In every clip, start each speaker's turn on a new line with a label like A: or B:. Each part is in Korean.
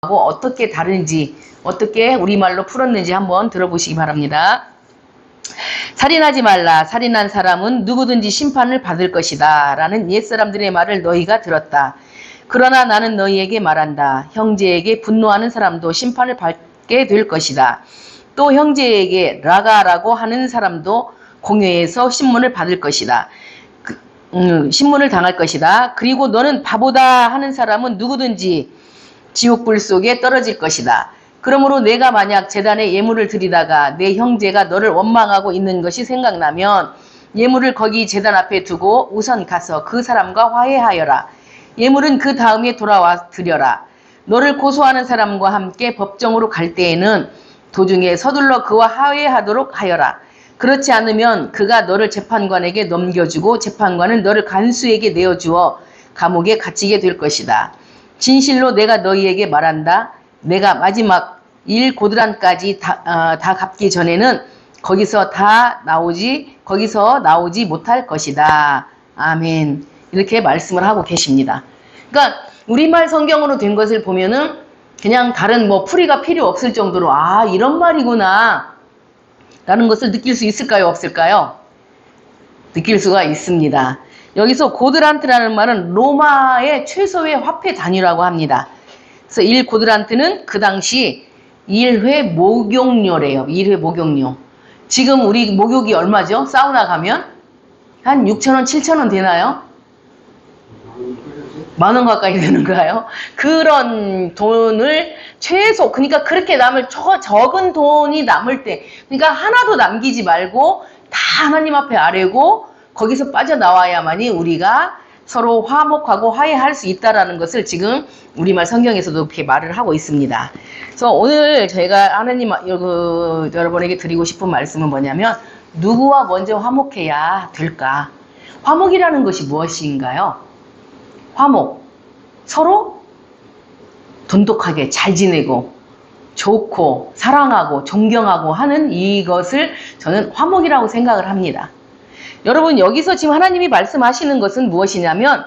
A: 어떻게 다른지, 어떻게 우리말로 풀었는지 한번 들어보시기 바랍니다. 살인하지 말라. 살인한 사람은 누구든지 심판을 받을 것이다. 라는 옛사람들의 말을 너희가 들었다. 그러나 나는 너희에게 말한다. 형제에게 분노하는 사람도 심판을 받게 될 것이다. 또 형제에게 라가라고 하는 사람도 공회에서 신문을 받을 것이다. 신문을 당할 것이다. 그리고 너는 바보다 하는 사람은 누구든지 지옥불 속에 떨어질 것이다. 그러므로 내가 만약 제단에 예물을 드리다가 내 형제가 너를 원망하고 있는 것이 생각나면 예물을 거기 제단 앞에 두고 우선 가서 그 사람과 화해하여라. 예물은 그 다음에 돌아와 드려라. 너를 고소하는 사람과 함께 법정으로 갈 때에는 도중에 서둘러 그와 화해하도록 하여라. 그렇지 않으면 그가 너를 재판관에게 넘겨주고 재판관은 너를 간수에게 내어주어 감옥에 갇히게 될 것이다. 진실로 내가 너희에게 말한다. 내가 마지막 일 고드란까지 다 갚기 전에는 거기서 나오지 못할 것이다. 아멘. 이렇게 말씀을 하고 계십니다. 그러니까 우리말 성경으로 된 것을 보면은 그냥 다른 풀이가 필요 없을 정도로 이런 말이구나 라는 것을 느낄 수 있을까요? 없을까요? 느낄 수가 있습니다. 여기서 고드란트라는 말은 로마의 최소의 화폐 단위라고 합니다. 그래서 1고드란트는 그 당시 1회 목욕료래요. 1회 목욕료. 지금 우리 목욕이 얼마죠? 사우나 가면? 한 6,000원, 7,000원 되나요? 10,000원 가까이 되는가요? 그런 돈을 최소, 그러니까 그렇게 남을 적은 돈이 남을 때, 그러니까 하나도 남기지 말고 다 하나님 앞에 아뢰고 거기서 빠져나와야만이 우리가 서로 화목하고 화해할 수 있다라는 것을 지금 우리말 성경에서도 이렇게 말을 하고 있습니다. 그래서 오늘 저희가 하나님 여러분에게 드리고 싶은 말씀은 뭐냐면 누구와 먼저 화목해야 될까? 화목이라는 것이 무엇인가요? 화목. 서로 돈독하게 잘 지내고 좋고 사랑하고 존경하고 하는 이것을 저는 화목이라고 생각을 합니다. 여러분 여기서 지금 하나님이 말씀하시는 것은 무엇이냐면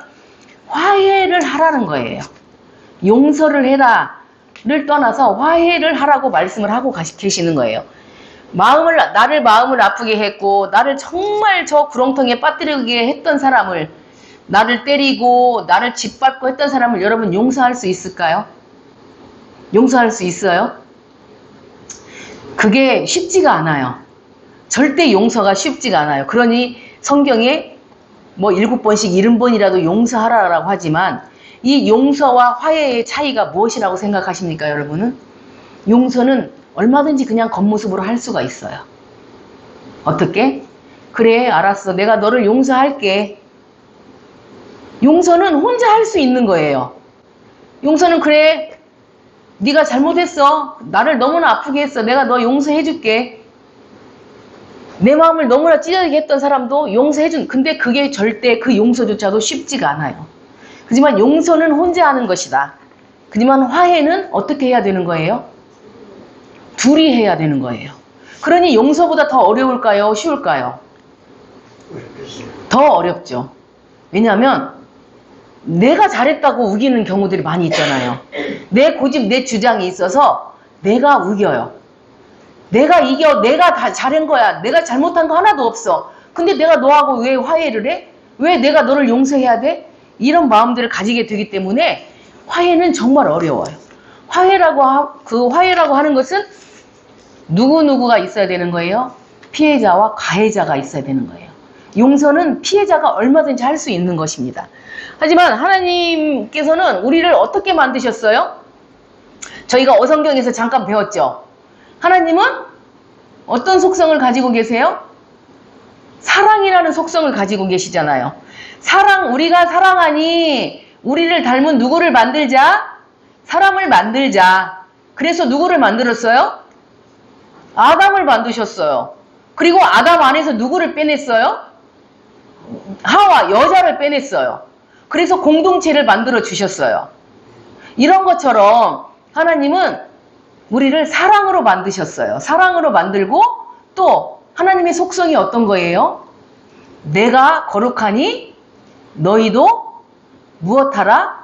A: 화해를 하라는 거예요. 용서를 해라를 떠나서 화해를 하라고 말씀을 하고 계시는 거예요. 나를 마음을 아프게 했고 나를 정말 저 구렁텅이에 빠뜨리게 했던 사람을 나를 때리고 나를 짓밟고 했던 사람을 여러분 용서할 수 있을까요? 용서할 수 있어요? 그게 쉽지가 않아요. 절대 용서가 쉽지가 않아요. 그러니 성경에 7번씩 70번이라도 용서하라라고 하지만 이 용서와 화해의 차이가 무엇이라고 생각하십니까, 여러분은? 용서는 얼마든지 그냥 겉모습으로 할 수가 있어요. 어떻게? 그래, 알았어. 내가 너를 용서할게. 용서는 혼자 할 수 있는 거예요. 용서는 그래, 네가 잘못했어. 나를 너무나 아프게 했어. 내가 너 용서해줄게. 내 마음을 너무나 찢어지게 했던 사람도 근데 그게 절대 그 용서조차도 쉽지가 않아요. 하지만 용서는 혼자 하는 것이다. 하지만 화해는 어떻게 해야 되는 거예요? 둘이 해야 되는 거예요. 그러니 용서보다 더 어려울까요? 쉬울까요? 더 어렵죠. 왜냐하면 내가 잘했다고 우기는 경우들이 많이 있잖아요. 내 고집, 내 주장이 있어서 내가 우겨요. 내가 이겨, 내가 다 잘한 거야. 내가 잘못한 거 하나도 없어. 근데 내가 너하고 왜 화해를 해? 왜 내가 너를 용서해야 돼? 이런 마음들을 가지게 되기 때문에 화해는 정말 어려워요. 화해라고 하는 것은 누구누구가 있어야 되는 거예요? 피해자와 가해자가 있어야 되는 거예요. 용서는 피해자가 얼마든지 할 수 있는 것입니다. 하지만 하나님께서는 우리를 어떻게 만드셨어요? 저희가 어성경에서 잠깐 배웠죠. 하나님은 어떤 속성을 가지고 계세요? 사랑이라는 속성을 가지고 계시잖아요. 우리가 사랑하니 우리를 닮은 누구를 만들자? 사람을 만들자. 그래서 누구를 만들었어요? 아담을 만드셨어요. 그리고 아담 안에서 누구를 빼냈어요? 하와, 여자를 빼냈어요. 그래서 공동체를 만들어 주셨어요. 이런 것처럼 하나님은 우리를 사랑으로 만드셨어요. 사랑으로 만들고 또 하나님의 속성이 어떤 거예요? 내가 거룩하니 너희도 무엇하라?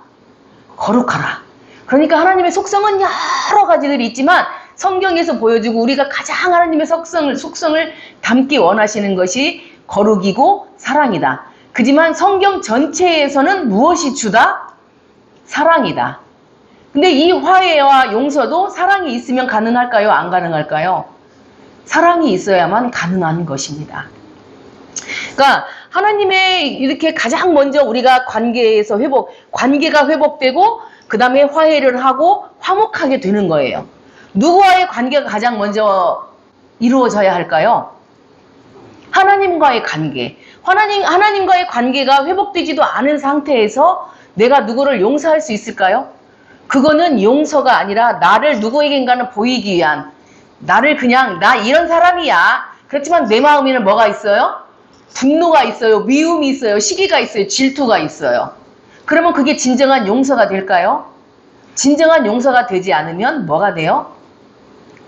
A: 거룩하라. 그러니까 하나님의 속성은 여러 가지들이 있지만 성경에서 보여주고 우리가 가장 하나님의 속성을 담기 원하시는 것이 거룩이고 사랑이다. 그지만 성경 전체에서는 무엇이 주다? 사랑이다. 근데 이 화해와 용서도 사랑이 있으면 가능할까요? 안 가능할까요? 사랑이 있어야만 가능한 것입니다. 그러니까 하나님의 이렇게 가장 먼저 우리가 관계가 회복되고 그 다음에 화해를 하고 화목하게 되는 거예요. 누구와의 관계가 가장 먼저 이루어져야 할까요? 하나님과의 관계. 하나님과의 관계가 회복되지도 않은 상태에서 내가 누구를 용서할 수 있을까요? 그거는 용서가 아니라 나를 누구에겐가는 보이기 위한, 나를 그냥 나 이런 사람이야. 그렇지만 내 마음에는 뭐가 있어요? 분노가 있어요. 미움이 있어요. 시기가 있어요. 질투가 있어요. 그러면 그게 진정한 용서가 될까요? 진정한 용서가 되지 않으면 뭐가 돼요?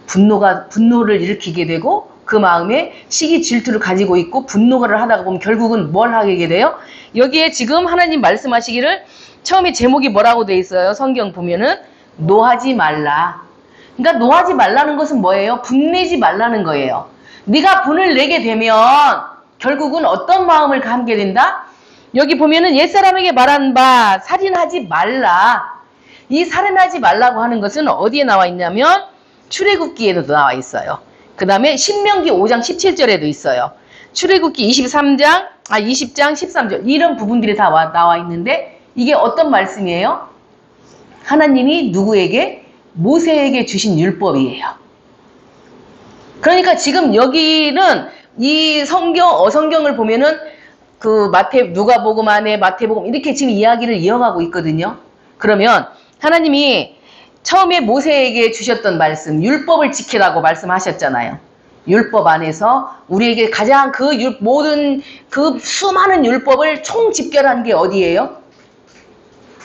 A: 분노를 일으키게 되고 그 마음에 시기 질투를 가지고 있고 분노를 하다가 보면 결국은 뭘 하게 돼요? 여기에 지금 하나님 말씀하시기를 처음에 제목이 뭐라고 돼 있어요? 성경 보면은 노하지 말라. 그러니까 노하지 말라는 것은 뭐예요? 분내지 말라는 거예요. 네가 분을 내게 되면 결국은 어떤 마음을 갖게 된다? 여기 보면은 옛사람에게 말한 바 살인하지 말라. 이 살인하지 말라고 하는 것은 어디에 나와 있냐면 출애굽기에도 나와 있어요. 그 다음에 신명기 5장 17절에도 있어요. 출애굽기 20장 13절 이런 부분들이 다 나와 있는데 이게 어떤 말씀이에요? 하나님이 누구에게? 모세에게 주신 율법이에요. 그러니까 지금 여기는 이 성경을 보면은 그 누가복음 안에 마태복음 이렇게 지금 이야기를 이어가고 있거든요. 그러면 하나님이 처음에 모세에게 주셨던 말씀, 율법을 지키라고 말씀하셨잖아요. 율법 안에서 우리에게 가장 모든 그 수많은 율법을 총집결한 게 어디예요?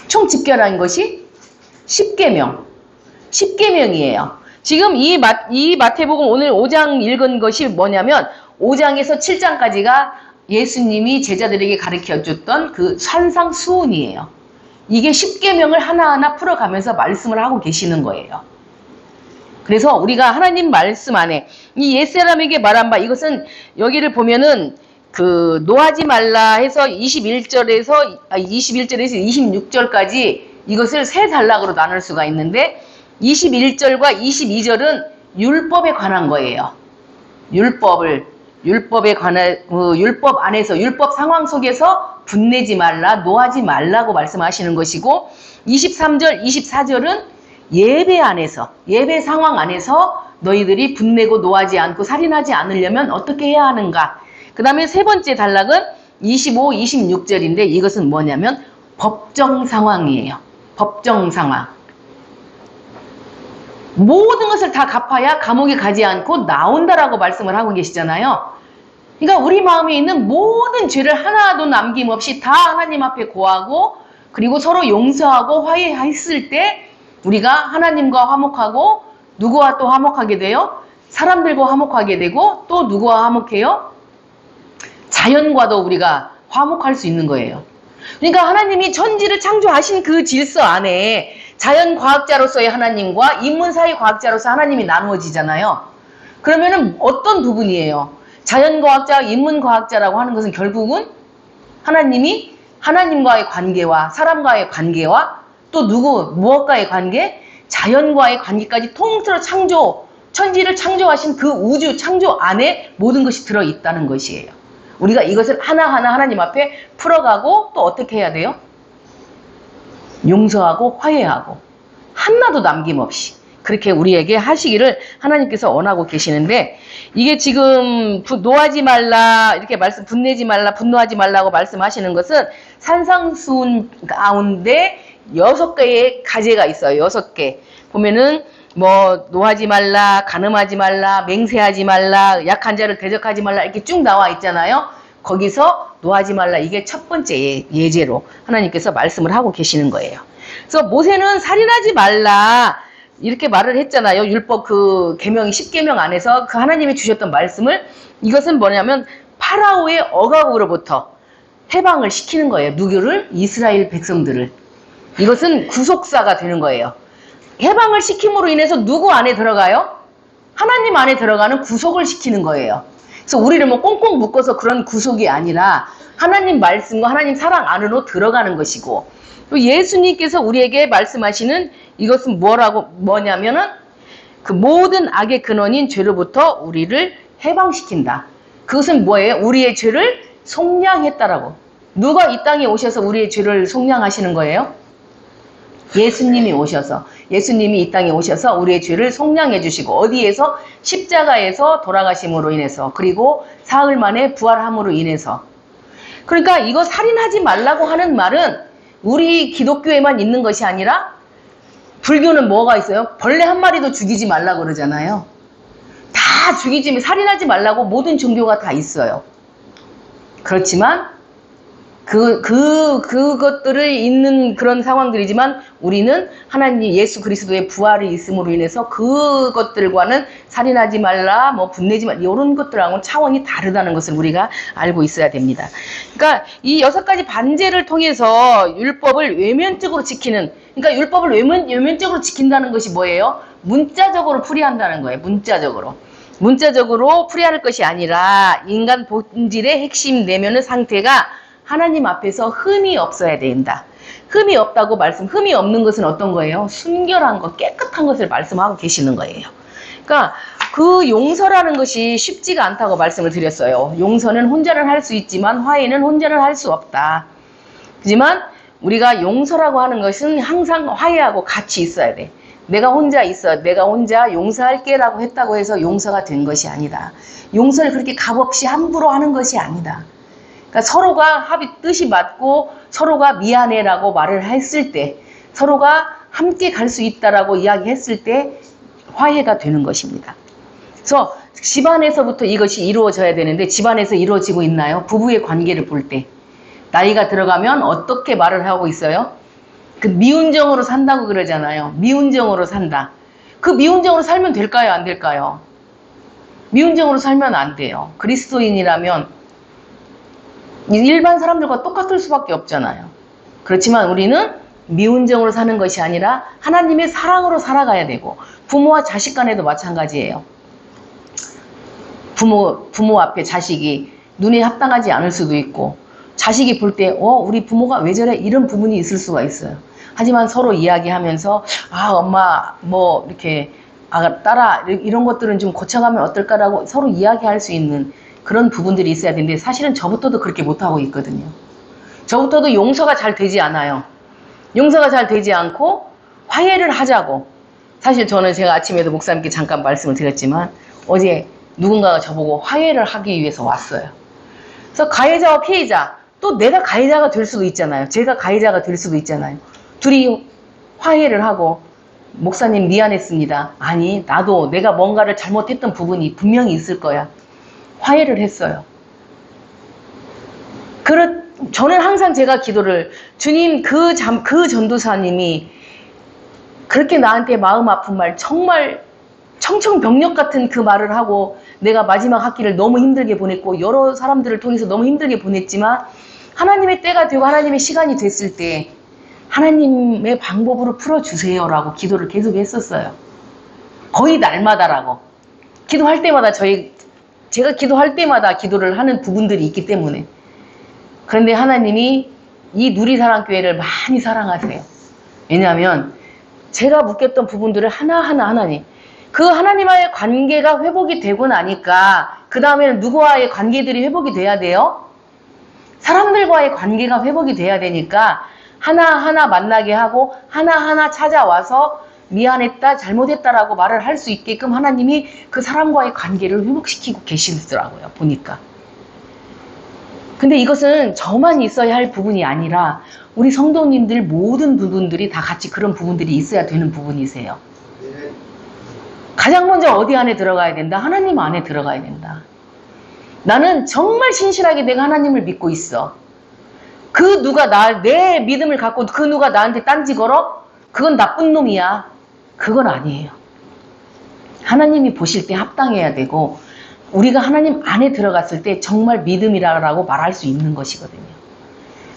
A: 총집결한 것이 10계명. 10계명이에요. 지금 이 마태복음 오늘 5장 읽은 것이 뭐냐면 5장에서 7장까지가 예수님이 제자들에게 가르쳐줬던 그 산상수훈이에요. 이게 10계명을 하나하나 풀어가면서 말씀을 하고 계시는 거예요. 그래서 우리가 하나님 말씀 안에 이 옛사람에게 말한 바 이것은 여기를 보면은 그 노하지 말라 해서 21절에서 26절까지 이것을 세 단락으로 나눌 수가 있는데 21절과 22절은 율법에 관한 거예요. 율법 안에서 율법 상황 속에서 분내지 말라, 노하지 말라고 말씀하시는 것이고 23절, 24절은 예배 안에서, 예배 상황 안에서 너희들이 분내고 노하지 않고 살인하지 않으려면 어떻게 해야 하는가. 그 다음에 세 번째 단락은 25, 26절인데 이것은 뭐냐면 법정 상황이에요. 법정 상황. 모든 것을 다 갚아야 감옥에 가지 않고 나온다라고 말씀을 하고 계시잖아요. 그러니까 우리 마음에 있는 모든 죄를 하나도 남김없이 다 하나님 앞에 고하고 그리고 서로 용서하고 화해했을 때 우리가 하나님과 화목하고 누구와 또 화목하게 돼요? 사람들과 화목하게 되고 또 누구와 화목해요? 자연과도 우리가 화목할 수 있는 거예요. 그러니까 하나님이 천지를 창조하신 그 질서 안에 자연과학자로서의 하나님과 인문사회 과학자로서 하나님이 나누어지잖아요. 그러면은 어떤 부분이에요? 자연과학자, 인문과학자라고 하는 것은 결국은 하나님이 하나님과의 관계와 사람과의 관계와 또 무엇과의 관계? 자연과의 관계까지 통틀어 천지를 창조하신 그 우주 창조 안에 모든 것이 들어있다는 것이에요. 우리가 이것을 하나하나 하나님 앞에 풀어가고 또 어떻게 해야 돼요? 용서하고 화해하고 하나도 남김없이 그렇게 우리에게 하시기를 하나님께서 원하고 계시는데 이게 지금 노하지 말라 이렇게 분내지 말라 분노하지 말라고 말씀하시는 것은 산상수훈 가운데 6개의 가제가 있어요. 6개 보면은 뭐 노하지 말라 간음하지 말라 맹세하지 말라 약한 자를 대적하지 말라 이렇게 쭉 나와 있잖아요. 거기서 노하지 말라 이게 첫 번째 예제로 하나님께서 말씀을 하고 계시는 거예요. 그래서 모세는 살인하지 말라 이렇게 말을 했잖아요. 율법 그 계명이 10계명 안에서 그 하나님이 주셨던 말씀을 이것은 뭐냐면 파라오의 억압으로부터 해방을 시키는 거예요. 누구를? 이스라엘 백성들을. 이것은 구속사가 되는 거예요. 해방을 시킴으로 인해서 누구 안에 들어가요? 하나님 안에 들어가는 구속을 시키는 거예요. 그래서 우리를 뭐 꽁꽁 묶어서 그런 구속이 아니라 하나님 말씀과 하나님 사랑 안으로 들어가는 것이고, 또 예수님께서 우리에게 말씀하시는 이것은 뭐냐면은 그 모든 악의 근원인 죄로부터 우리를 해방시킨다. 그것은 뭐예요? 우리의 죄를 속량했다라고. 누가 이 땅에 오셔서 우리의 죄를 속량하시는 거예요? 예수님이 오셔서, 예수님이 이 땅에 오셔서 우리의 죄를 속량해 주시고, 어디에서? 십자가에서 돌아가심으로 인해서, 그리고 사흘 만에 부활함으로 인해서. 그러니까 이거 살인하지 말라고 하는 말은 우리 기독교에만 있는 것이 아니라, 불교는 뭐가 있어요? 벌레 한 마리도 죽이지 말라고 그러잖아요. 다 죽이지, 살인하지 말라고 모든 종교가 다 있어요. 그렇지만 그것들을 있는 그런 상황들이지만 우리는 하나님 예수 그리스도의 부활이 있음으로 인해서 그것들과는 살인하지 말라, 뭐 분내지 말라, 이런 것들하고는 차원이 다르다는 것을 우리가 알고 있어야 됩니다. 그러니까 이 6가지 반제를 통해서 율법을 외면적으로 지키는, 그러니까 율법을 외면적으로 지킨다는 것이 뭐예요? 문자적으로 풀이한다는 거예요. 문자적으로 풀이할 것이 아니라 인간 본질의 핵심 내면의 상태가 하나님 앞에서 흠이 없어야 된다. 흠이 없다고 흠이 없는 것은 어떤 거예요? 순결한 것, 깨끗한 것을 말씀하고 계시는 거예요. 그러니까 그 용서라는 것이 쉽지가 않다고 말씀을 드렸어요. 용서는 혼자는 할 수 있지만 화해는 혼자는 할 수 없다. 하지만 우리가 용서라고 하는 것은 항상 화해하고 같이 있어야 돼. 내가 혼자 용서할게 라고 했다고 해서 용서가 된 것이 아니다. 용서를 그렇게 값없이 함부로 하는 것이 아니다. 그러니까 서로가 뜻이 맞고 서로가 미안해라고 말을 했을 때, 서로가 함께 갈 수 있다라고 이야기했을 때 화해가 되는 것입니다. 그래서 집안에서부터 이것이 이루어져야 되는데 집안에서 이루어지고 있나요? 부부의 관계를 볼 때 나이가 들어가면 어떻게 말을 하고 있어요? 그 미운정으로 산다고 그러잖아요. 미운정으로 산다. 그 미운정으로 살면 될까요? 안 될까요? 미운정으로 살면 안 돼요. 그리스도인이라면 일반 사람들과 똑같을 수밖에 없잖아요. 그렇지만 우리는 미운정으로 사는 것이 아니라 하나님의 사랑으로 살아가야 되고, 부모와 자식 간에도 마찬가지예요. 부모 앞에 자식이 눈에 합당하지 않을 수도 있고, 자식이 볼 때 우리 부모가 왜 저래? 이런 부분이 있을 수가 있어요. 하지만 서로 이야기하면서 엄마 뭐 이렇게 딸아 이런 것들은 좀 고쳐가면 어떨까라고 서로 이야기할 수 있는 그런 부분들이 있어야 되는데, 사실은 저부터도 그렇게 못하고 있거든요. 저부터도 용서가 잘 되지 않아요. 용서가 잘 되지 않고 화해를 하자고. 사실 저는 제가 아침에도 목사님께 잠깐 말씀을 드렸지만 어제 누군가가 저보고 화해를 하기 위해서 왔어요. 그래서 가해자와 피해자, 또 내가 가해자가 될 수도 있잖아요. 제가 가해자가 될 수도 있잖아요. 둘이 화해를 하고, 목사님 미안했습니다. 아니, 나도 내가 뭔가를 잘못했던 부분이 분명히 있을 거야. 화해를 했어요. 저는 항상 제가 기도를, 주님, 그 전도사님이 그렇게 나한테 마음 아픈 말, 정말 청청병력 같은 그 말을 하고 내가 마지막 학기를 너무 힘들게 보냈고 여러 사람들을 통해서 너무 힘들게 보냈지만, 하나님의 때가 되고 하나님의 시간이 됐을 때 하나님의 방법으로 풀어주세요라고 기도를 계속 했었어요. 거의 날마다라고. 기도할 때마다 제가 기도할 때마다 기도를 하는 부분들이 있기 때문에. 그런데 하나님이 이 누리사랑교회를 많이 사랑하세요. 왜냐하면 제가 묵혔던 부분들을 하나하나 하나님, 그 하나님과의 관계가 회복이 되고 나니까 그 다음에는 누구와의 관계들이 회복이 돼야 돼요? 사람들과의 관계가 회복이 돼야 되니까 하나하나 만나게 하고 하나하나 찾아와서 미안했다, 잘못했다라고 말을 할 수 있게끔 하나님이 그 사람과의 관계를 회복시키고 계시더라고요, 보니까. 근데 이것은 저만 있어야 할 부분이 아니라 우리 성도님들 모든 부분들이 다 같이 그런 부분들이 있어야 되는 부분이세요. 가장 먼저 어디 안에 들어가야 된다? 하나님 안에 들어가야 된다. 나는 정말 신실하게 내가 하나님을 믿고 있어. 그 누가 내 믿음을 갖고 그 누가 나한테 딴지 걸어? 그건 나쁜 놈이야. 그건 아니에요. 하나님이 보실 때 합당해야 되고, 우리가 하나님 안에 들어갔을 때 정말 믿음이라고 말할 수 있는 것이거든요.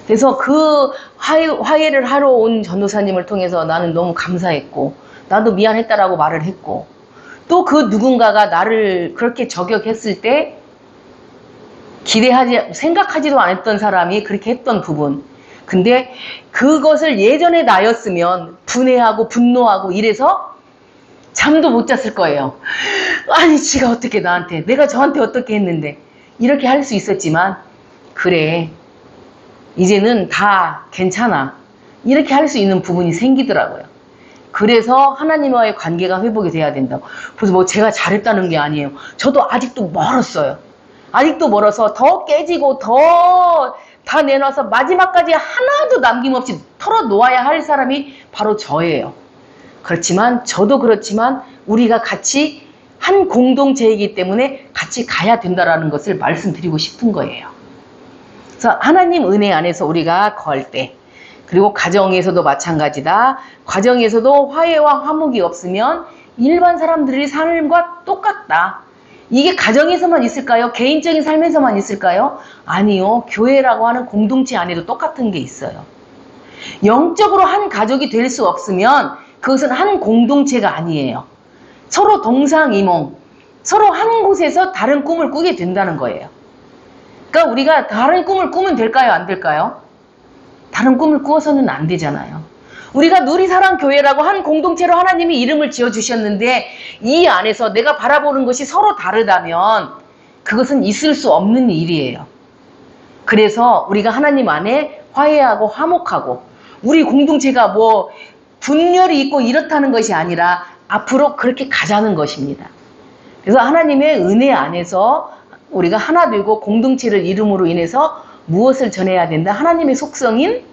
A: 그래서 그 화해를 하러 온 전도사님을 통해서 나는 너무 감사했고, 나도 미안했다라고 말을 했고, 또 그 누군가가 나를 그렇게 저격했을 때 생각하지도 않았던 사람이 그렇게 했던 부분. 근데 그것을 예전에 나였으면 분해하고 분노하고 이래서 잠도 못 잤을 거예요. 아니, 지가 어떻게 나한테, 내가 저한테 어떻게 했는데, 이렇게 할 수 있었지만, 그래, 이제는 다 괜찮아. 이렇게 할 수 있는 부분이 생기더라고요. 그래서 하나님과의 관계가 회복이 돼야 된다고. 그래서 뭐 제가 잘했다는 게 아니에요. 저도 아직도 멀었어요. 아직도 멀어서 더 깨지고 더 다 내놔서 마지막까지 하나도 남김없이 털어놓아야 할 사람이 바로 저예요. 그렇지만 저도 그렇지만 우리가 같이 한 공동체이기 때문에 같이 가야 된다는 것을 말씀드리고 싶은 거예요. 그래서 하나님 은혜 안에서 우리가 거할 때, 그리고 가정에서도 마찬가지다. 가정에서도 화해와 화목이 없으면 일반 사람들의 삶과 똑같다. 이게 가정에서만 있을까요? 개인적인 삶에서만 있을까요? 아니요. 교회라고 하는 공동체 안에도 똑같은 게 있어요. 영적으로 한 가족이 될 수 없으면 그것은 한 공동체가 아니에요. 서로 동상이몽, 서로 한 곳에서 다른 꿈을 꾸게 된다는 거예요. 그러니까 우리가 다른 꿈을 꾸면 될까요? 안 될까요? 다른 꿈을 꾸어서는 안 되잖아요. 우리가 누리사랑교회라고 한 공동체로 하나님이 이름을 지어주셨는데 이 안에서 내가 바라보는 것이 서로 다르다면 그것은 있을 수 없는 일이에요. 그래서 우리가 하나님 안에 화해하고 화목하고 우리 공동체가 뭐 분열이 있고 이렇다는 것이 아니라 앞으로 그렇게 가자는 것입니다. 그래서 하나님의 은혜 안에서 우리가 하나 되고 공동체를 이름으로 인해서 무엇을 전해야 된다? 하나님의 속성인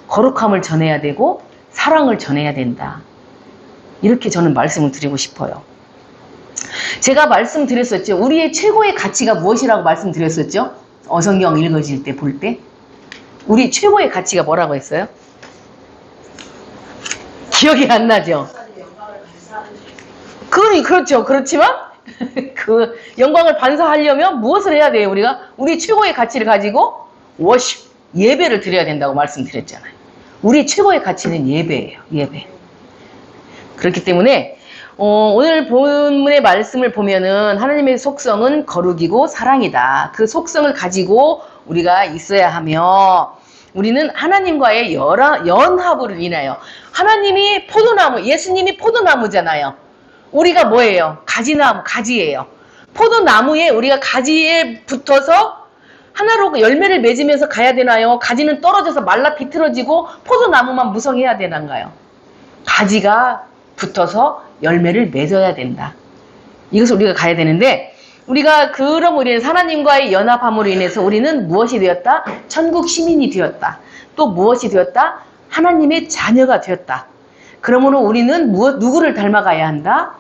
A: 거룩함을 전해야 되고 사랑을 전해야 된다. 이렇게 저는 말씀을 드리고 싶어요. 제가 말씀드렸었죠. 우리의 최고의 가치가 무엇이라고 말씀드렸었죠? 성경 읽어질 때 볼 때. 우리 최고의 가치가 뭐라고 했어요? 기억이 안 나죠? 그렇죠. 그렇지만 그 영광을 반사하려면 무엇을 해야 돼요? 우리 최고의 가치를 가지고 워십, 예배를 드려야 된다고 말씀드렸잖아요. 우리 최고의 가치는 예배예요. 예배. 그렇기 때문에 오늘 본문의 말씀을 보면은 하나님의 속성은 거룩이고 사랑이다. 그 속성을 가지고 우리가 있어야 하며 우리는 하나님과의 연합으로 인하여 하나님이 포도나무, 예수님이 포도나무잖아요. 우리가 뭐예요? 가지예요. 포도나무에 우리가 가지에 붙어서 하나로 열매를 맺으면서 가야 되나요? 가지는 떨어져서 말라 비틀어지고 포도나무만 무성해야 되나요? 가지가 붙어서 열매를 맺어야 된다. 이것을 우리가 가야 되는데 우리가 그럼 하나님과의 연합함으로 인해서 우리는 무엇이 되었다? 천국 시민이 되었다. 또 무엇이 되었다? 하나님의 자녀가 되었다. 그러므로 우리는 누구를 닮아가야 한다?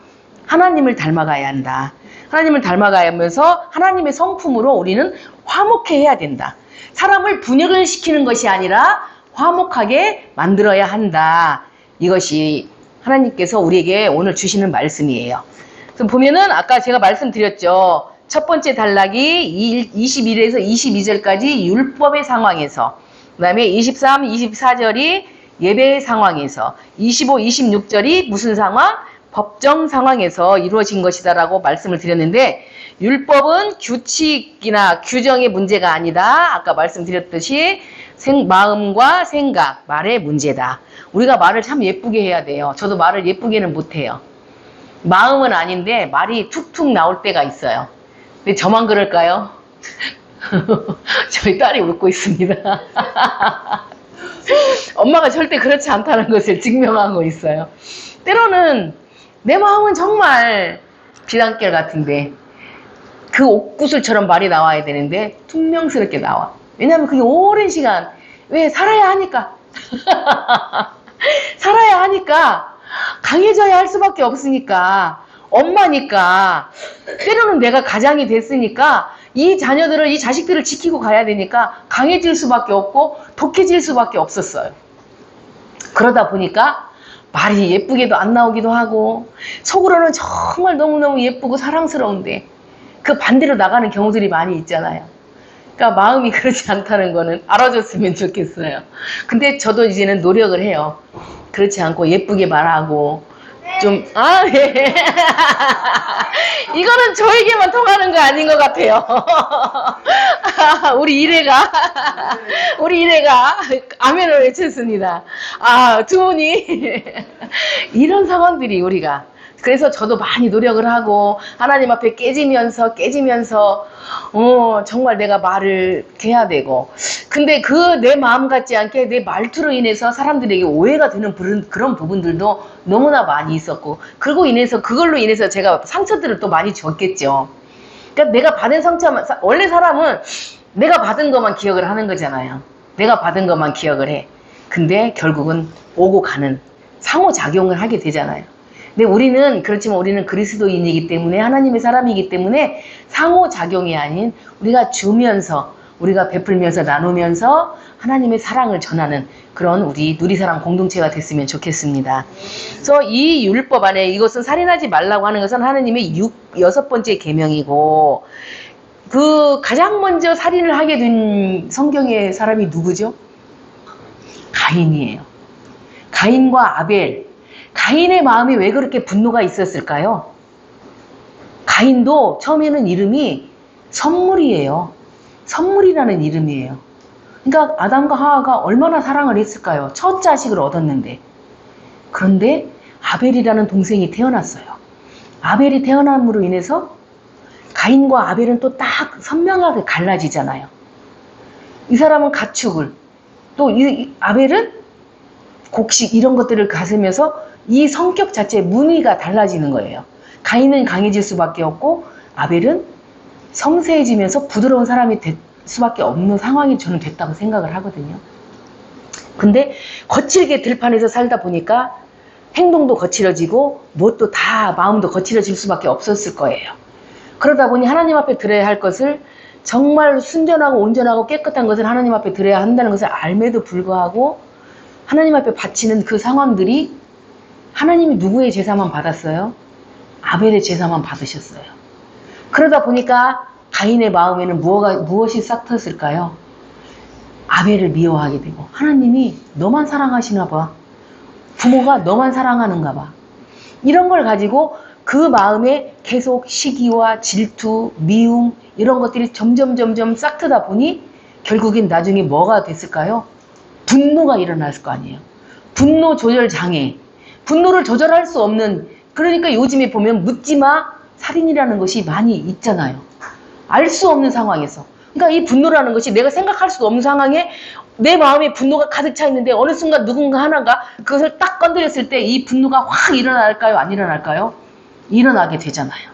A: 하나님을 닮아가야 한다. 하나님을 닮아가면서 하나님의 성품으로 우리는 화목해야 된다. 사람을 분열을 시키는 것이 아니라 화목하게 만들어야 한다. 이것이 하나님께서 우리에게 오늘 주시는 말씀이에요. 그래서 보면은 아까 제가 말씀드렸죠. 첫 번째 단락이 21에서 22절까지 율법의 상황에서, 그 다음에 23, 24절이 예배의 상황에서, 25, 26절이 무슨 상황? 법정 상황에서 이루어진 것이다라고 말씀을 드렸는데 율법은 규칙이나 규정의 문제가 아니다. 아까 말씀드렸듯이 마음과 생각, 말의 문제다. 우리가 말을 참 예쁘게 해야 돼요. 저도 말을 예쁘게는 못해요. 마음은 아닌데 말이 툭툭 나올 때가 있어요. 근데 저만 그럴까요? 저희 딸이 웃고 있습니다. 엄마가 절대 그렇지 않다는 것을 증명하고 있어요. 때로는 내 마음은 정말 비단결 같은데 그 옥구슬처럼 말이 나와야 되는데 퉁명스럽게 나와. 왜냐하면 그게 오랜 시간 왜 살아야 하니까 살아야 하니까 강해져야 할 수밖에 없으니까 엄마니까 때로는 내가 가장이 됐으니까 이 자녀들을 이 자식들을 지키고 가야 되니까 강해질 수밖에 없고 독해질 수밖에 없었어요. 그러다 보니까 말이 예쁘게도 안 나오기도 하고 속으로는 정말 너무너무 예쁘고 사랑스러운데 그 반대로 나가는 경우들이 많이 있잖아요. 그러니까 마음이 그렇지 않다는 거는 알아줬으면 좋겠어요. 근데 저도 이제는 노력을 해요. 그렇지 않고 예쁘게 말하고 예. 이거는 저에게만 통하는 거 아닌 것 같아요. 우리 이래가 아멘을 외쳤습니다. 두 분이 이런 상황들이 우리가, 그래서 저도 많이 노력을 하고 하나님 앞에 깨지면서 정말 내가 말을 해야 되고, 근데 그 내 마음 같지 않게 내 말투로 인해서 사람들에게 오해가 되는 그런 부분들도 너무나 많이 있었고, 그걸로 인해서 제가 상처들을 또 많이 줬겠죠. 그러니까 내가 받은 상처만, 원래 사람은 내가 받은 것만 기억을 하는 거잖아요. 내가 받은 것만 기억을 해. 근데 결국은 오고 가는 상호작용을 하게 되잖아요. 근데 그렇지만 우리는 그리스도인이기 때문에, 하나님의 사람이기 때문에 상호작용이 아닌 우리가 주면서, 우리가 베풀면서 나누면서 하나님의 사랑을 전하는 그런 우리 누리사랑 공동체가 됐으면 좋겠습니다. 그래서 이 율법 안에 이것은 살인하지 말라고 하는 것은 하나님의 6번째 계명이고, 가장 먼저 살인을 하게 된 성경의 사람이 누구죠? 가인이에요. 가인과 아벨. 가인의 마음이 왜 그렇게 분노가 있었을까요? 가인도 처음에는 이름이 선물이에요. 선물이라는 이름이에요. 그러니까 아담과 하와가 얼마나 사랑을 했을까요? 첫 자식을 얻었는데. 그런데 아벨이라는 동생이 태어났어요. 아벨이 태어남으로 인해서 가인과 아벨은 또 딱 선명하게 갈라지잖아요. 이 사람은 가축을, 또 이 아벨은 곡식, 이런 것들을 가슴에서 이 성격 자체의 무늬가 달라지는 거예요. 가인은 강해질 수밖에 없고 아벨은 섬세해지면서 부드러운 사람이 될 수밖에 없는 상황이 저는 됐다고 생각을 하거든요. 근데 거칠게 들판에서 살다 보니까 행동도 거칠어지고 무엇도 다 마음도 거칠어질 수밖에 없었을 거예요. 그러다 보니 하나님 앞에 드려야 할 것을, 정말 순전하고 온전하고 깨끗한 것을 하나님 앞에 드려야 한다는 것을 알매도 불구하고 하나님 앞에 바치는 그 상황들이, 하나님이 누구의 제사만 받았어요? 아벨의 제사만 받으셨어요. 그러다 보니까 가인의 마음에는 무엇이 싹 텄을까요? 아벨을 미워하게 되고, 하나님이 너만 사랑하시나 봐. 부모가 너만 사랑하는가 봐. 이런 걸 가지고 그 마음에 계속 시기와 질투, 미움, 이런 것들이 점점 싹 트다 보니 결국엔 나중에 뭐가 됐을까요? 분노가 일어날 거 아니에요. 분노 조절 장애. 분노를 조절할 수 없는, 그러니까 요즘에 보면 묻지마 살인이라는 것이 많이 있잖아요. 알 수 없는 상황에서. 그러니까 이 분노라는 것이 내가 생각할 수도 없는 상황에 내 마음에 분노가 가득 차 있는데 어느 순간 누군가 하나가 그것을 딱 건드렸을 때 이 분노가 확 일어날까요? 안 일어날까요? 일어나게 되잖아요.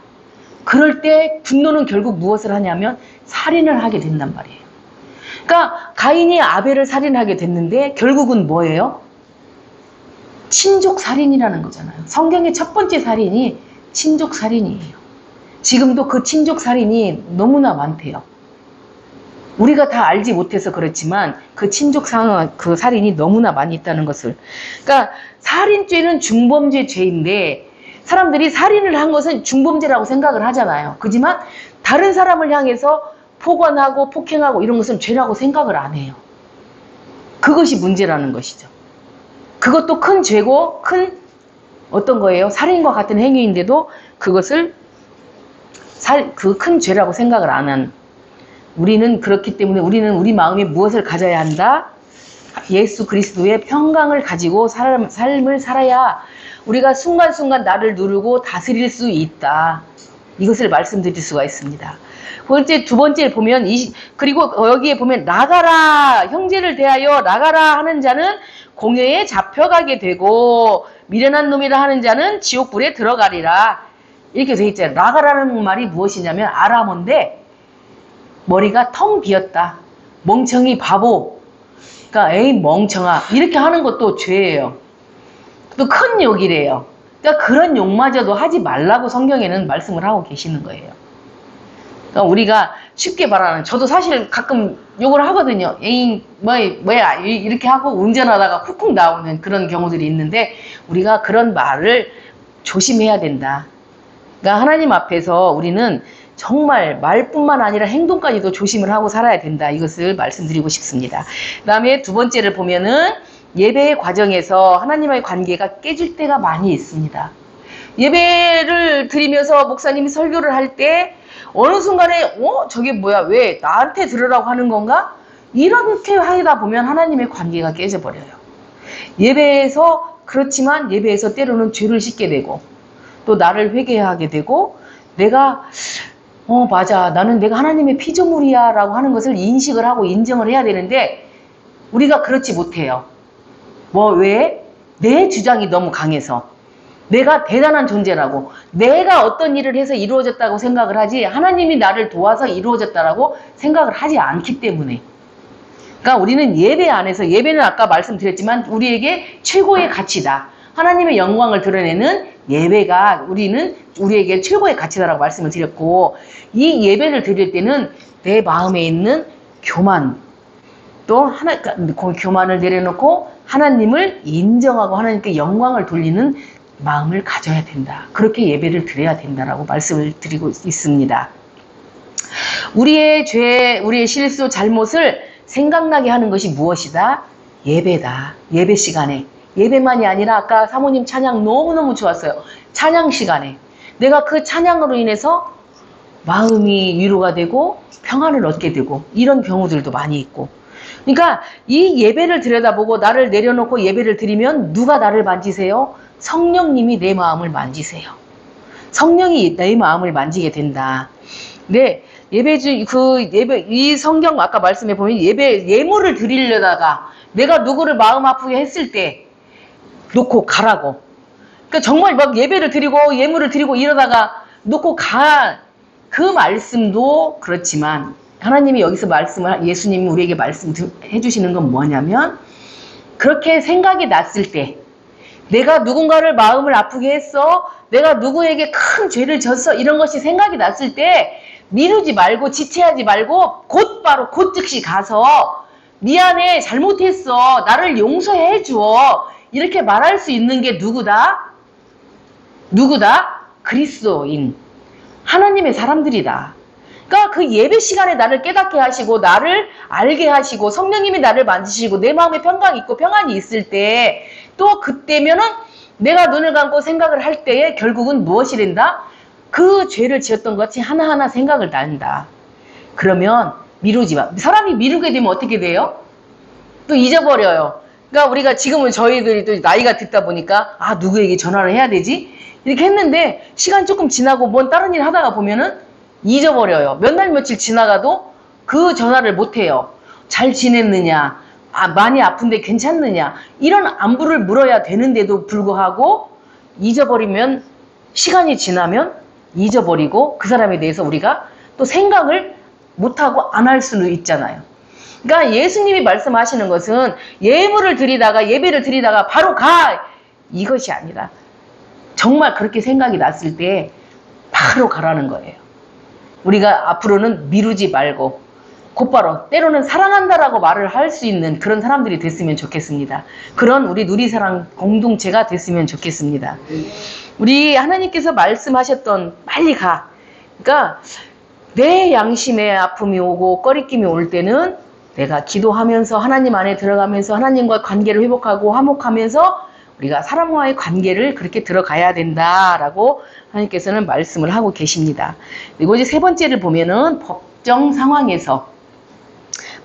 A: 그럴 때 분노는 결국 무엇을 하냐면 살인을 하게 된단 말이에요. 그러니까 가인이 아벨을 살인하게 됐는데 결국은 뭐예요? 친족 살인이라는 거잖아요. 성경의 첫 번째 살인이 친족 살인이에요. 지금도 그 친족 살인이 너무나 많대요. 우리가 다 알지 못해서 그렇지만 그 친족 그 살인이 너무나 많이 있다는 것을. 그러니까 살인죄는 중범죄 죄인데 사람들이 살인을 한 것은 중범죄라고 생각을 하잖아요. 그렇지만 다른 사람을 향해서 폭언하고 폭행하고 이런 것은 죄라고 생각을 안 해요. 그것이 문제라는 것이죠. 그것도 큰 죄고 큰 어떤 거예요? 살인과 같은 행위인데도 그것을 그 큰 죄라고 생각을 안 한, 우리는 그렇기 때문에 우리는 우리 마음에 무엇을 가져야 한다? 예수 그리스도의 평강을 가지고 삶을 살아야 우리가 순간순간 나를 누르고 다스릴 수 있다. 이것을 말씀드릴 수가 있습니다. 두 번째 보면 그리고 여기에 보면 나가라, 형제를 대하여 나가라 하는 자는 공회에 잡혀가게 되고 미련한 놈이라 하는 자는 지옥불에 들어가리라. 이렇게 돼 있잖아요. 나가라는 말이 무엇이냐면 아람어인데 머리가 텅 비었다. 멍청이 바보. 그러니까 에이 멍청아. 이렇게 하는 것도 죄예요. 또 큰 욕이래요. 그러니까 그런 욕마저도 하지 말라고 성경에는 말씀을 하고 계시는 거예요. 그러니까 우리가 쉽게 말하는, 저도 사실 가끔 욕을 하거든요. 에이 뭐야 이렇게 하고 운전하다가 쿡쿡 나오는 그런 경우들이 있는데 우리가 그런 말을 조심해야 된다. 그러니까 하나님 앞에서 우리는 정말 말뿐만 아니라 행동까지도 조심을 하고 살아야 된다. 이것을 말씀드리고 싶습니다. 그 다음에 두 번째를 보면은 예배의 과정에서 하나님과의 관계가 깨질 때가 많이 있습니다. 예배를 드리면서 목사님이 설교를 할 때 어느 순간에 저게 뭐야? 왜 나한테 들으라고 하는 건가? 이렇게 하다 보면 하나님의 관계가 깨져버려요. 예배에서 그렇지만 예배에서 때로는 죄를 씻게 되고 또 나를 회개하게 되고 내가 맞아 나는 내가 하나님의 피조물이야 라고 하는 것을 인식을 하고 인정을 해야 되는데 우리가 그렇지 못해요. 왜? 내 주장이 너무 강해서 내가 대단한 존재라고 내가 어떤 일을 해서 이루어졌다고 생각을 하지 하나님이 나를 도와서 이루어졌다라고 생각을 하지 않기 때문에 그러니까 우리는 예배 안에서 예배는 아까 말씀드렸지만 우리에게 최고의 가치다. 하나님의 영광을 드러내는 예배가 우리에게 최고의 가치다라고 말씀을 드렸고 이 예배를 드릴 때는 내 마음에 있는 교만 또 교만을 내려놓고 하나님을 인정하고 하나님께 영광을 돌리는 마음을 가져야 된다. 그렇게 예배를 드려야 된다라고 말씀을 드리고 있습니다. 우리의 죄, 우리의 실수, 잘못을 생각나게 하는 것이 무엇이다? 예배다. 예배 시간에. 예배만이 아니라 아까 사모님 찬양 너무너무 좋았어요. 찬양 시간에. 내가 그 찬양으로 인해서 마음이 위로가 되고 평안을 얻게 되고 이런 경우들도 많이 있고 그러니까 이 예배를 들여다보고 나를 내려놓고 예배를 드리면 누가 나를 만지세요? 성령님이 내 마음을 만지세요. 성령이 내 마음을 만지게 된다. 네, 이 성경 아까 말씀해 보면 예물을 드리려다가 내가 누구를 마음 아프게 했을 때 놓고 가라고. 그러니까 정말 막 예배를 드리고 예물을 드리고 이러다가 놓고 그 말씀도 그렇지만 하나님이 여기서 예수님이 우리에게 말씀해 주시는 건 뭐냐면 그렇게 생각이 났을 때 내가 누군가를 마음을 아프게 했어 내가 누구에게 큰 죄를 졌어 이런 것이 생각이 났을 때 미루지 말고 지체하지 말고 곧바로 즉시 가서 미안해 잘못했어 나를 용서해 줘 이렇게 말할 수 있는 게 누구다? 그리스도인 하나님의 사람들이다. 그러니까 그 예배 시간에 나를 깨닫게 하시고 나를 알게 하시고 성령님이 나를 만지시고 내 마음에 평강이 있고 평안이 있을 때 또 그때면은 내가 눈을 감고 생각을 할 때에 결국은 무엇이 된다? 그 죄를 지었던 것 같이 하나하나 생각을 난다. 그러면 미루지 마. 사람이 미루게 되면 어떻게 돼요? 또 잊어버려요. 그러니까 우리가 지금은 저희들이 또 나이가 듣다 보니까 누구에게 전화를 해야 되지? 이렇게 했는데 시간 조금 지나고 뭔 다른 일 하다가 보면은 잊어버려요. 몇 날 며칠 지나가도 그 전화를 못해요. 잘 지냈느냐? 많이 아픈데 괜찮느냐? 이런 안부를 물어야 되는데도 불구하고 잊어버리면 시간이 지나면 잊어버리고 그 사람에 대해서 우리가 또 생각을 못하고 안 할 수는 있잖아요. 그러니까 예수님이 말씀하시는 것은 예배를 드리다가 바로 가! 이것이 아니라 정말 그렇게 생각이 났을 때 바로 가라는 거예요. 우리가 앞으로는 미루지 말고 곧바로 때로는 사랑한다라고 말을 할 수 있는 그런 사람들이 됐으면 좋겠습니다. 그런 우리 누리사랑 공동체가 됐으면 좋겠습니다. 우리 하나님께서 말씀하셨던 빨리 가. 그러니까 내 양심에 아픔이 오고 꺼리낌이 올 때는 내가 기도하면서 하나님 안에 들어가면서 하나님과 관계를 회복하고 화목하면서 우리가 사람과의 관계를 그렇게 들어가야 된다라고 하나님께서는 말씀을 하고 계십니다. 그리고 이제 세 번째를 보면은 법정 상황에서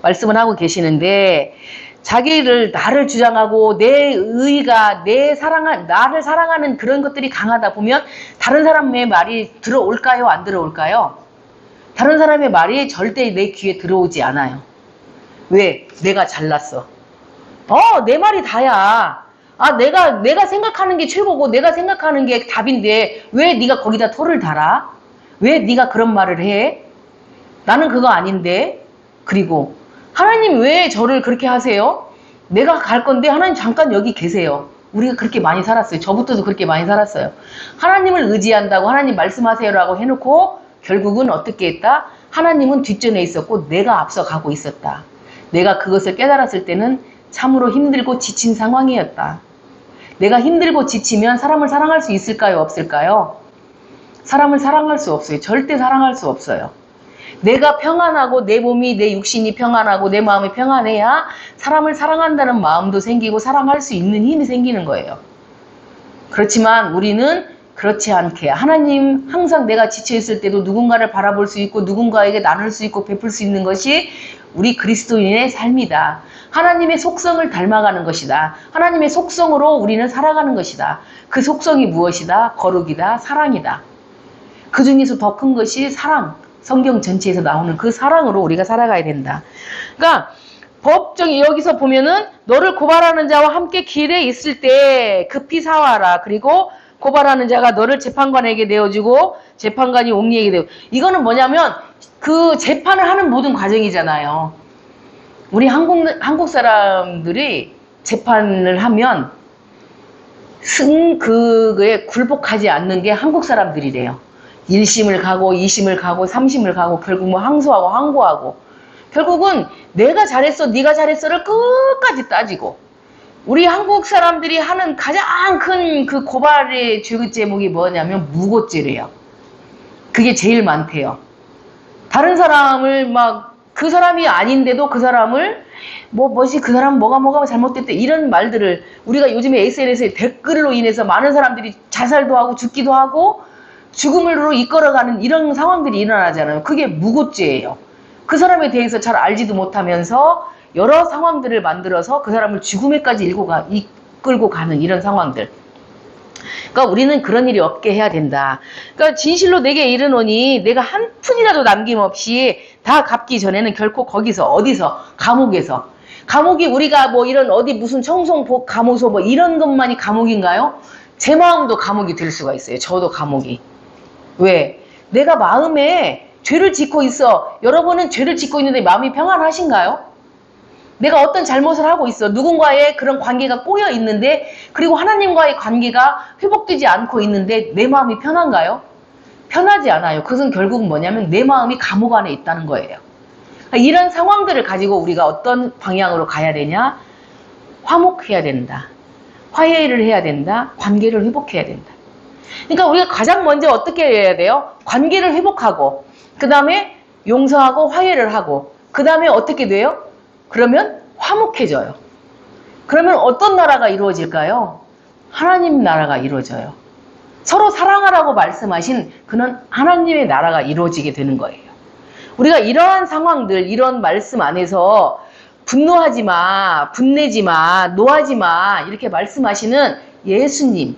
A: 말씀을 하고 계시는데 나를 주장하고 내 의가 나를 사랑하는 그런 것들이 강하다 보면 다른 사람의 말이 들어올까요? 안 들어올까요? 다른 사람의 말이 절대 내 귀에 들어오지 않아요. 왜? 내가 잘났어. 내 말이 다야. 내가 생각하는 게 최고고 내가 생각하는 게 답인데 왜 네가 거기다 토를 달아? 왜 네가 그런 말을 해? 나는 그거 아닌데. 그리고 하나님 왜 저를 그렇게 하세요? 내가 갈 건데 하나님 잠깐 여기 계세요. 우리가 그렇게 많이 살았어요. 저부터도 그렇게 많이 살았어요. 하나님을 의지한다고 하나님 말씀하세요라고 해놓고 결국은 어떻게 했다? 하나님은 뒷전에 있었고 내가 앞서 가고 있었다. 내가 그것을 깨달았을 때는 참으로 힘들고 지친 상황이었다. 내가 힘들고 지치면 사람을 사랑할 수 있을까요? 없을까요? 사람을 사랑할 수 없어요. 절대 사랑할 수 없어요. 내가 평안하고 내 몸이 내 육신이 평안하고 내 마음이 평안해야 사람을 사랑한다는 마음도 생기고 사랑할 수 있는 힘이 생기는 거예요. 그렇지만 우리는 그렇지 않게 하나님 항상 내가 지쳐있을 때도 누군가를 바라볼 수 있고 누군가에게 나눌 수 있고 베풀 수 있는 것이 우리 그리스도인의 삶이다. 하나님의 속성을 닮아가는 것이다. 하나님의 속성으로 우리는 살아가는 것이다. 그 속성이 무엇이다? 거룩이다. 사랑이다. 그 중에서 더 큰 것이 사랑. 성경 전체에서 나오는 그 사랑으로 우리가 살아가야 된다. 그러니까 법정이 여기서 보면은 너를 고발하는 자와 함께 길에 있을 때 급히 사와라. 그리고 고발하는 자가 너를 재판관에게 내어주고 재판관이 옥리에게 내어. 이거는 뭐냐면 그 재판을 하는 모든 과정이잖아요. 우리 한국 사람들이 재판을 하면 그거에 굴복하지 않는 게 한국 사람들이래요. 1심을 가고 2심을 가고 3심을 가고 결국 뭐 항소하고 항고하고 결국은 내가 잘했어 네가 잘했어를 끝까지 따지고 우리 한국 사람들이 하는 가장 큰 그 고발의 죄 제목이 뭐냐면 무고죄래요. 그게 제일 많대요. 다른 사람을 막 그 사람이 아닌데도 그 사람을 뭐지 그 사람 뭐가 잘못됐대 이런 말들을 우리가 요즘에 SNS에 댓글로 인해서 많은 사람들이 자살도 하고 죽기도 하고 죽음으로 이끌어가는 이런 상황들이 일어나잖아요. 그게 무고죄예요. 그 사람에 대해서 잘 알지도 못하면서 여러 상황들을 만들어서 그 사람을 죽음에까지 이끌고 가는 이런 상황들. 그러니까 우리는 그런 일이 없게 해야 된다. 그러니까 진실로 내게 이르노니 내가 한 푼이라도 남김없이 다 갚기 전에는 결코 거기서 어디서 감옥이 우리가 뭐 이런 어디 무슨 청송복 감호소 뭐 이런 것만이 감옥인가요? 제 마음도 감옥이 될 수가 있어요. 저도 감옥이. 왜? 내가 마음에 죄를 짓고 있어. 여러분은 죄를 짓고 있는데 마음이 평안하신가요? 내가 어떤 잘못을 하고 있어. 누군가의 그런 관계가 꼬여 있는데 그리고 하나님과의 관계가 회복되지 않고 있는데 내 마음이 편한가요? 편하지 않아요. 그것은 결국은 뭐냐면 내 마음이 감옥 안에 있다는 거예요. 이런 상황들을 가지고 우리가 어떤 방향으로 가야 되냐? 화목해야 된다. 화해를 해야 된다. 관계를 회복해야 된다. 그러니까 우리가 가장 먼저 어떻게 해야 돼요? 관계를 회복하고 그 다음에 용서하고 화해를 하고 그 다음에 어떻게 돼요? 그러면 화목해져요. 그러면 어떤 나라가 이루어질까요? 하나님 나라가 이루어져요. 서로 사랑하라고 말씀하신 그는 하나님의 나라가 이루어지게 되는 거예요. 우리가 이러한 상황들, 이런 말씀 안에서 분노하지 마, 분내지 마, 노하지 마 이렇게 말씀하시는 예수님.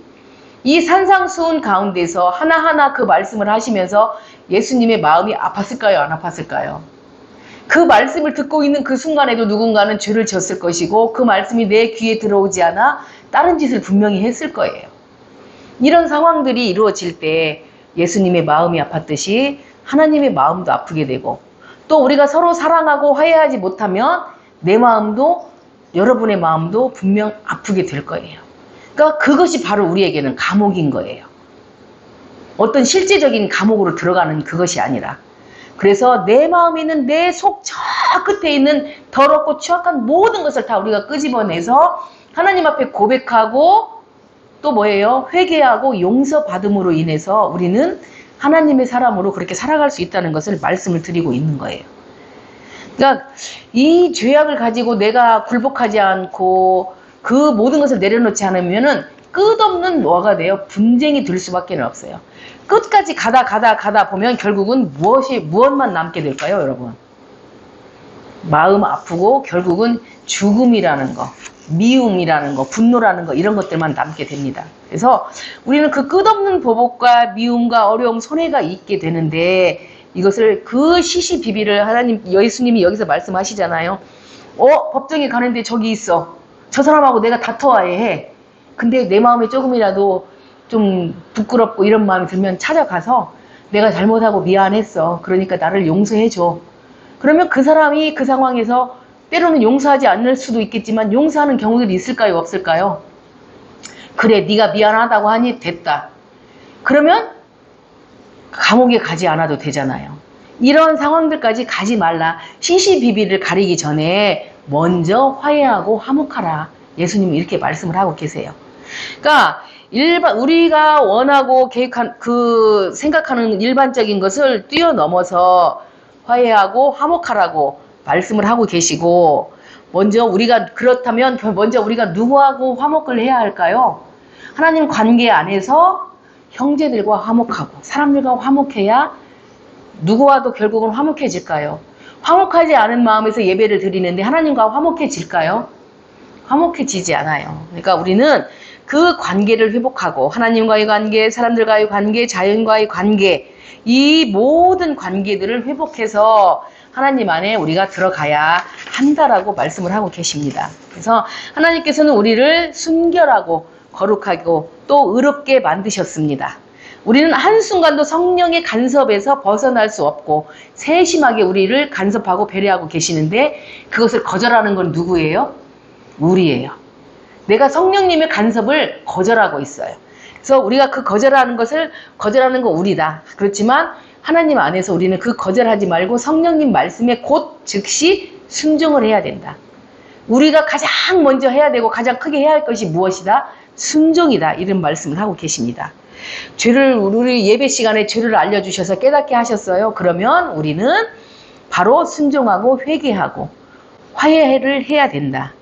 A: 이 산상수훈 가운데서 하나하나 그 말씀을 하시면서 예수님의 마음이 아팠을까요? 안 아팠을까요? 그 말씀을 듣고 있는 그 순간에도 누군가는 죄를 지었을 것이고 그 말씀이 내 귀에 들어오지 않아 다른 짓을 분명히 했을 거예요. 이런 상황들이 이루어질 때 예수님의 마음이 아팠듯이 하나님의 마음도 아프게 되고 또 우리가 서로 사랑하고 화해하지 못하면 내 마음도 여러분의 마음도 분명 아프게 될 거예요. 그러니까 그것이 바로 우리에게는 감옥인 거예요. 어떤 실제적인 감옥으로 들어가는 그것이 아니라 그래서 내 마음에 있는 내 속 저 끝에 있는 더럽고 추악한 모든 것을 다 우리가 끄집어내서 하나님 앞에 고백하고 또 뭐예요? 회개하고 용서받음으로 인해서 우리는 하나님의 사람으로 그렇게 살아갈 수 있다는 것을 말씀을 드리고 있는 거예요. 그러니까 이 죄악을 가지고 내가 굴복하지 않고 그 모든 것을 내려놓지 않으면은 끝없는 뭐가 돼요? 분쟁이 될 수밖에 없어요. 끝까지 가다 보면 결국은 무엇만 남게 될까요, 여러분? 마음 아프고 결국은 죽음이라는 거, 미움이라는 거, 분노라는 거 이런 것들만 남게 됩니다. 그래서 우리는 그 끝없는 보복과 미움과 어려움, 손해가 있게 되는데 이것을 그 시시비비를 예수님이 여기서 말씀하시잖아요. 법정에 가는데 저기 있어. 저 사람하고 내가 다퉈야 해. 근데 내 마음에 조금이라도 좀 부끄럽고 이런 마음이 들면 찾아가서 내가 잘못하고 미안했어. 그러니까 나를 용서해줘. 그러면 그 사람이 그 상황에서 때로는 용서하지 않을 수도 있겠지만 용서하는 경우들이 있을까요? 없을까요? 그래, 네가 미안하다고 하니 됐다. 그러면 감옥에 가지 않아도 되잖아요. 이런 상황들까지 가지 말라. 시시비비를 가리기 전에 먼저 화해하고 화목하라. 예수님은 이렇게 말씀을 하고 계세요. 그러니까 우리가 원하고 계획한 생각하는 일반적인 것을 뛰어넘어서 화해하고 화목하라고 말씀을 하고 계시고 그렇다면 먼저 우리가 누구하고 화목을 해야 할까요? 하나님 관계 안에서 형제들과 화목하고 사람들과 화목해야 누구와도 결국은 화목해질까요? 화목하지 않은 마음에서 예배를 드리는데 하나님과 화목해질까요? 화목해지지 않아요. 그러니까 우리는 그 관계를 회복하고 하나님과의 관계, 사람들과의 관계, 자연과의 관계, 이 모든 관계들을 회복해서 하나님 안에 우리가 들어가야 한다라고 말씀을 하고 계십니다. 그래서 하나님께서는 우리를 순결하고 거룩하고 또 의롭게 만드셨습니다. 우리는 한순간도 성령의 간섭에서 벗어날 수 없고 세심하게 우리를 간섭하고 배려하고 계시는데 그것을 거절하는 건 누구예요? 우리예요. 내가 성령님의 간섭을 거절하고 있어요. 그래서 우리가 그 거절하는 건 우리다. 그렇지만 하나님 안에서 우리는 그 거절하지 말고 성령님 말씀에 곧 즉시 순종을 해야 된다. 우리가 가장 먼저 해야 되고 가장 크게 해야 할 것이 무엇이다? 순종이다. 이런 말씀을 하고 계십니다. 우리 예배 시간에 죄를 알려주셔서 깨닫게 하셨어요. 그러면 우리는 바로 순종하고 회개하고 화해를 해야 된다.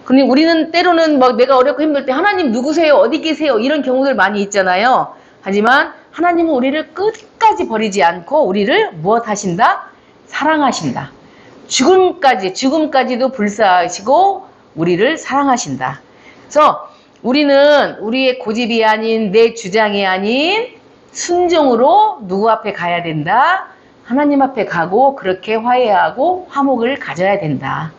A: 근데 우리는 때로는 내가 어렵고 힘들 때 하나님 누구세요? 어디 계세요? 이런 경우들 많이 있잖아요. 하지만 하나님은 우리를 끝까지 버리지 않고 우리를 무엇 하신다? 사랑하신다. 죽음까지도 불사하시고 우리를 사랑하신다. 그래서 우리는 우리의 고집이 아닌 내 주장이 아닌 순종으로 누구 앞에 가야 된다? 하나님 앞에 가고 그렇게 화해하고 화목을 가져야 된다.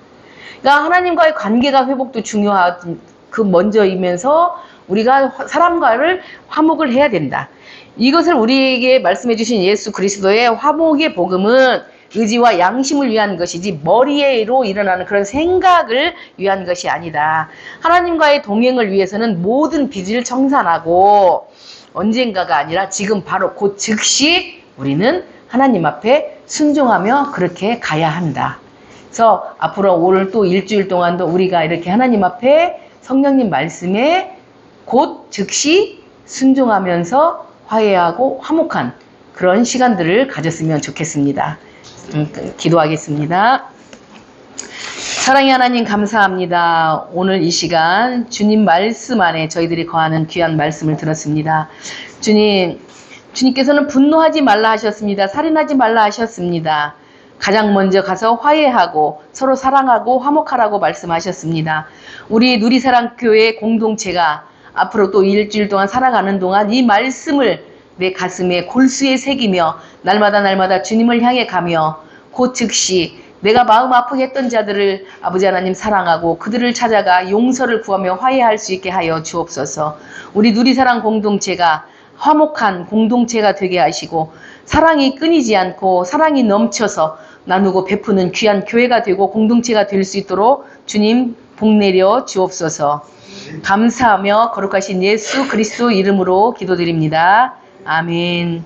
A: 그러니까 하나님과의 관계가 회복도 중요한 그 먼저이면서 우리가 사람과를 화목을 해야 된다. 이것을 우리에게 말씀해 주신 예수 그리스도의 화목의 복음은 의지와 양심을 위한 것이지 머리로 일어나는 그런 생각을 위한 것이 아니다. 하나님과의 동행을 위해서는 모든 빚을 청산하고 언젠가가 아니라 지금 바로 곧 즉시 우리는 하나님 앞에 순종하며 그렇게 가야 한다. 그래서 앞으로 오늘 또 일주일 동안도 우리가 이렇게 하나님 앞에 성령님 말씀에 곧 즉시 순종하면서 화해하고 화목한 그런 시간들을 가졌으면 좋겠습니다. 기도하겠습니다. 사랑의 하나님 감사합니다. 오늘 이 시간 주님 말씀 안에 저희들이 거하는 귀한 말씀을 들었습니다. 주님께서는 분노하지 말라 하셨습니다. 살인하지 말라 하셨습니다. 가장 먼저 가서 화해하고 서로 사랑하고 화목하라고 말씀하셨습니다. 우리 누리사랑교회 공동체가 앞으로 또 일주일 동안 살아가는 동안 이 말씀을 내 가슴에 골수에 새기며 날마다 주님을 향해 가며 곧 즉시 내가 마음 아프게 했던 자들을 아버지 하나님 사랑하고 그들을 찾아가 용서를 구하며 화해할 수 있게 하여 주옵소서. 우리 누리사랑 공동체가 화목한 공동체가 되게 하시고 사랑이 끊이지 않고 사랑이 넘쳐서 나누고 베푸는 귀한 교회가 되고 공동체가 될 수 있도록 주님 복 내려 주옵소서. 감사하며 거룩하신 예수 그리스도 이름으로 기도드립니다. 아멘.